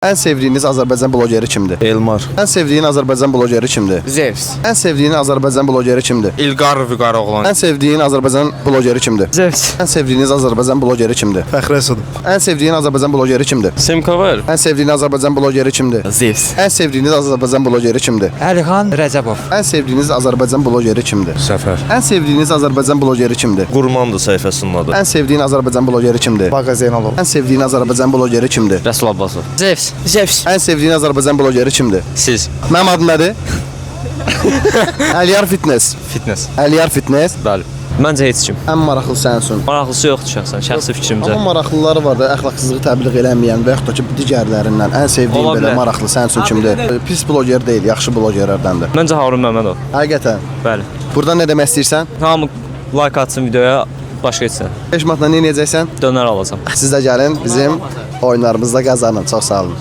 Ən sevdiyiniz Azərbaycan blogeri kimdir? Elmar. Ən sevdiyin Azərbaycan blogeri kimdir? Zevs. Ən sevdiyin Azərbaycan blogeri kimdir? İlqar Vüqar oğlan. Ən sevdiyin Azərbaycan blogeri kimdir? Zevs. Ən sevdiyiniz Azərbaycan blogeri kimdir? Fəxri Əsədov. Ən sevdiyin Azərbaycan blogeri kimdir? Semkover. Ən sevdiyin Azərbaycan blogeri kimdir? Zevs. Ən sevdiyiniz Azərbaycan blogeri kimdir? Əlixan Rəcəbov. Ən sevdiyiniz Azərbaycan blogeri kimdir? Səfər. Ən sevdiyiniz Azərbaycan blogeri kimdir? Qurmandı səhifəsinin adı. Ən sevdiyin Azərbaycan blogeri kimdir? Baqa Zeynalov. Ən sevdiyin Azərbaycan blogeri kimdir? Rəsul Abbasov. Zevs. Zevs. Ən sevdiyin Azərbaycan blogeri kimdir? Siz. Mənim adım nədir? Əliyar Fitness. Fitness. Əliyar Fitness. Bəli. Məncə heç kim. Ən maraqlı sənsin. Maraqlısı yoxdur şəxsən, şəxsi fikrimcə. Amma maraqlıları var da, əxlaqsızlığı təbliğ eləməyən və yaxud da ki, digərlərindən ən sevdiyin Ola belə bilər. maraqlı sənsin kimdir? Pis bloger deyil, yaxşı blogerlərdəndir. Məncə Harun Məmmədov. Həqiqətən. Bəli. Burada nə demək istəyirsən? Hamı like atsın videoya, başqa etsin. 5 manatla nə edəcəksən? Dönər alacam. Siz də gəlin bizim oyunlarımızda qazanın. Çox sağ olun.